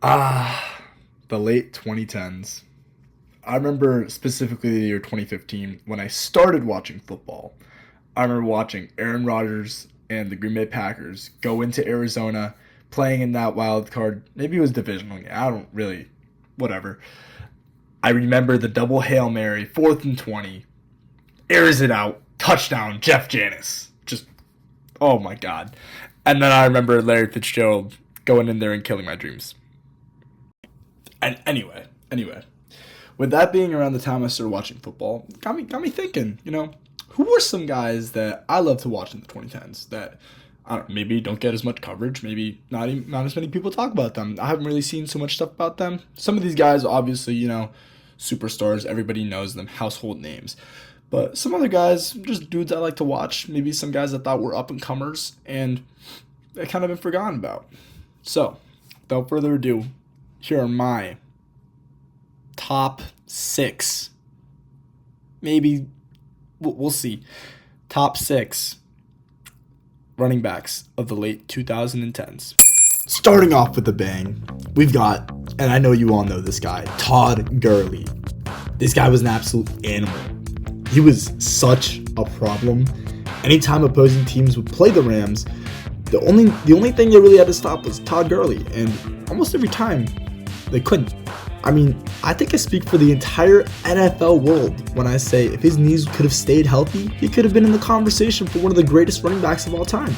The late 2010s. I remember specifically the year 2015 when I started watching football. I remember watching Aaron Rodgers and the Green Bay Packers go into Arizona playing in that wild card. Maybe it was divisional. I don't really, whatever. I remember the double Hail Mary, 4th and 20, airs it out, touchdown, Jeff Janis. Just, oh my God. And then I remember Larry Fitzgerald going in there and killing my dreams. And anyway, with that being around the time I started watching football, got me thinking, who were some guys that I love to watch in the 2010s that maybe don't get as much coverage, maybe not as many people talk about them. I haven't really seen so much stuff about them. Some of these guys, obviously, superstars, everybody knows them, household names. But some other guys, just dudes I like to watch, maybe some guys I thought were up-and-comers, and they kind of been forgotten about. So, without further ado, here are my top 6, maybe, we'll see, top 6 running backs of the late 2010s. Starting off with a bang, we've got, and I know you all know this guy, Todd Gurley. This guy was an absolute animal. He was such a problem. Anytime opposing teams would play the Rams, the only thing they really had to stop was Todd Gurley, and almost every time they couldn't. I mean, I think I speak for the entire NFL world when I say if his knees could have stayed healthy, he could have been in the conversation for one of the greatest running backs of all time.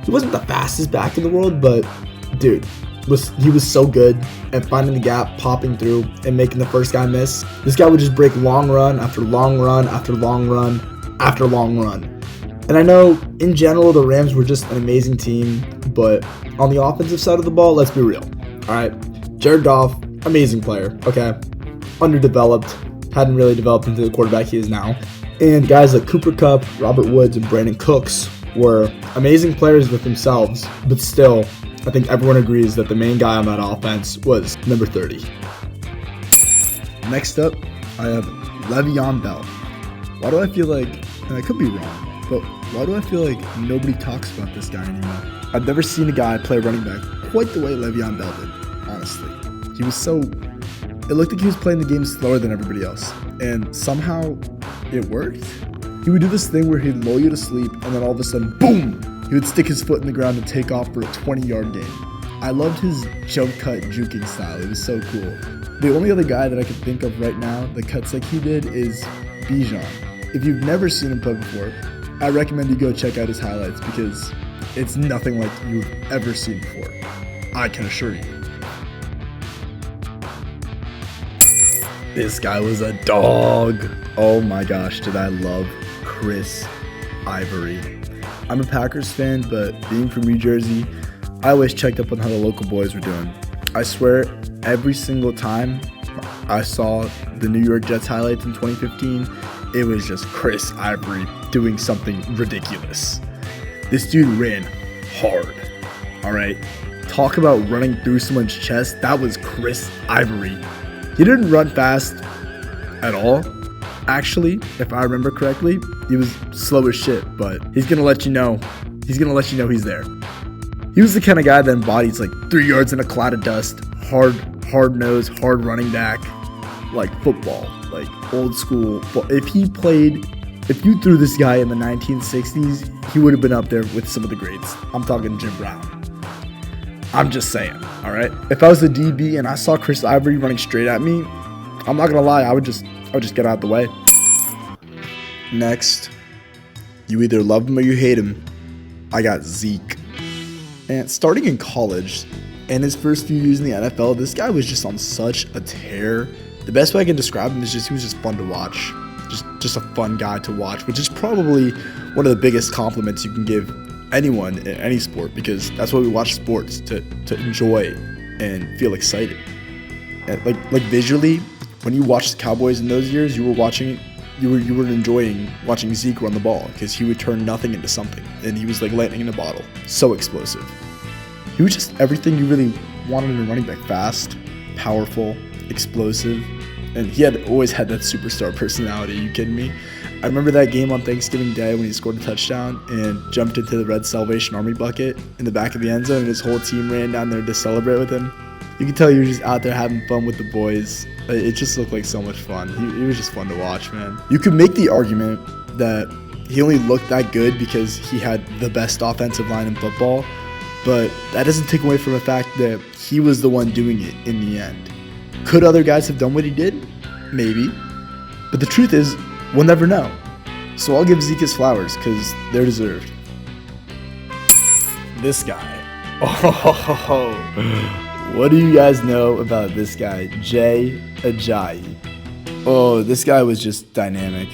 He wasn't the fastest back in the world, but dude, he was so good at finding the gap, popping through, and making the first guy miss. This guy would just break long run after long run after long run after long run. And I know, in general, the Rams were just an amazing team, but on the offensive side of the ball, let's be real. All right, Jared Goff, amazing player, okay? Underdeveloped, hadn't really developed into the quarterback he is now. And guys like Cooper Kupp, Robert Woods, and Brandon Cooks were amazing players with themselves, but still, I think everyone agrees that the main guy on that offense was number 30. Next up, I have Le'Veon Bell. Why do I feel like, and I could be wrong, but why do I feel like nobody talks about this guy anymore? I've never seen a guy play running back quite the way Le'Veon Bell did, honestly. He was it looked like he was playing the game slower than everybody else, and somehow it worked. He would do this thing where he'd lull you to sleep, and then all of a sudden, boom! He would stick his foot in the ground and take off for a 20-yard gain. I loved his jump cut juking style. It was so cool. The only other guy that I could think of right now that cuts like he did is Bijan. If you've never seen him play before, I recommend you go check out his highlights because it's nothing like you've ever seen before. I can assure you. This guy was a dog. Oh my gosh, did I love Chris Ivory. I'm a Packers fan, but being from New Jersey, I always checked up on how the local boys were doing. I swear, every single time I saw the New York Jets highlights in 2015, it was just Chris Ivory doing something ridiculous. This dude ran hard, all right? Talk about running through someone's chest. That was Chris Ivory. He didn't run fast at all. Actually, if I remember correctly, he was slow as shit, but he's going to let you know he's there. He was the kind of guy that embodies like 3 yards in a cloud of dust, hard nose, hard running back, like football, like old school. If you threw this guy in the 1960s, he would have been up there with some of the greats. I'm talking Jim Brown. I'm just saying, all right? If I was the DB and I saw Chris Ivory running straight at me, I'm not going to lie, I would just get out of the way. Next, you either love him or you hate him. I got Zeke. And starting in college and his first few years in the NFL, this guy was just on such a tear. The best way I can describe him is he was just fun to watch. Just a fun guy to watch, which is probably one of the biggest compliments you can give anyone in any sport, because that's why we watch sports, to enjoy and feel excited. And like visually, when you watched the Cowboys in those years, you were enjoying watching Zeke run the ball because he would turn nothing into something, and he was like lightning in a bottle. So explosive. He was just everything you really wanted in a running back: fast, powerful, explosive, and he had always had that superstar personality. Are you kidding me? I remember that game on Thanksgiving Day when he scored a touchdown and jumped into the red Salvation Army bucket in the back of the end zone, and his whole team ran down there to celebrate with him. You could tell he was just out there having fun with the boys. It just looked like so much fun. He was just fun to watch, man. You could make the argument that he only looked that good because he had the best offensive line in football, but that doesn't take away from the fact that he was the one doing it in the end. Could other guys have done what he did? Maybe. But the truth is, we'll never know. So I'll give Zeke his flowers because they're deserved. This guy. Oh, what do you guys know about this guy, Jay Ajayi? Oh, this guy was just dynamic.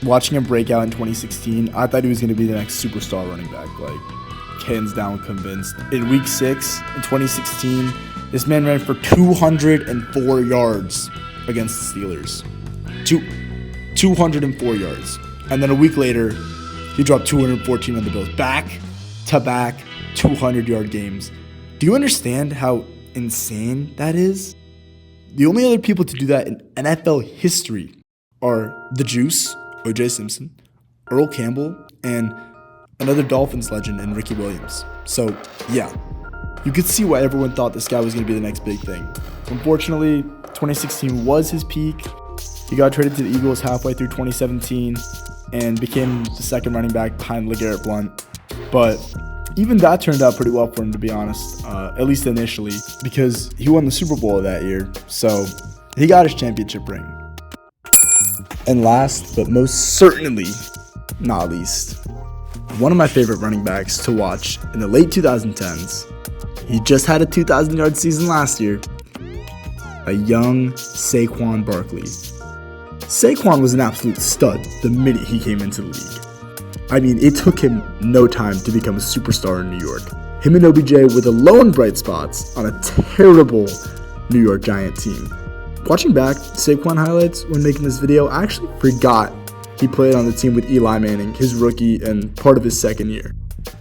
Watching him break out in 2016, I thought he was going to be the next superstar running back. Like, hands down convinced. In week 6 in 2016, this man ran for 204 yards against the Steelers. 204 yards. And then a week later, he dropped 214 on the Bills. Back-to-back 200-yard games. Do you understand how insane that is? The only other people to do that in NFL history are the Juice, O.J. Simpson, Earl Campbell, and another Dolphins legend in Ricky Williams. So, yeah, you could see why everyone thought this guy was going to be the next big thing. Unfortunately, 2016 was his peak. He got traded to the Eagles halfway through 2017 and became the second running back behind LeGarrette Blount. But even that turned out pretty well for him, to be honest, at least initially, because he won the Super Bowl that year. So he got his championship ring. And last, but most certainly not least, one of my favorite running backs to watch in the late 2010s. He just had a 2,000-yard season last year. A young Saquon Barkley. Saquon was an absolute stud the minute he came into the league. I mean, it took him no time to become a superstar in New York. Him and OBJ were the lone bright spots on a terrible New York Giant team. Watching back Saquon highlights when making this video, I actually forgot he played on the team with Eli Manning, his rookie and part of his second year.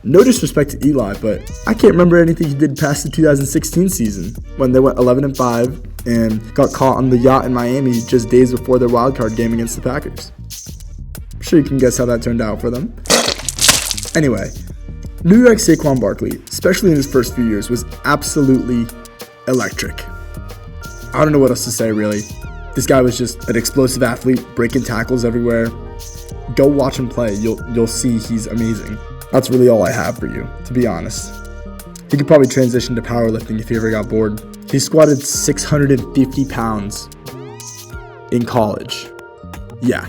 No disrespect to Eli, but I can't remember anything he did past the 2016 season when they went 11-5 and got caught on the yacht in Miami just days before their wildcard game against the Packers. I'm sure you can guess how that turned out for them. Anyway, New York's Saquon Barkley, especially in his first few years, was absolutely electric. I don't know what else to say, really. This guy was just an explosive athlete, breaking tackles everywhere. Go watch him play. You'll see he's amazing. That's really all I have for you, to be honest. He could probably transition to powerlifting if he ever got bored. He squatted 650 pounds in college. Yeah,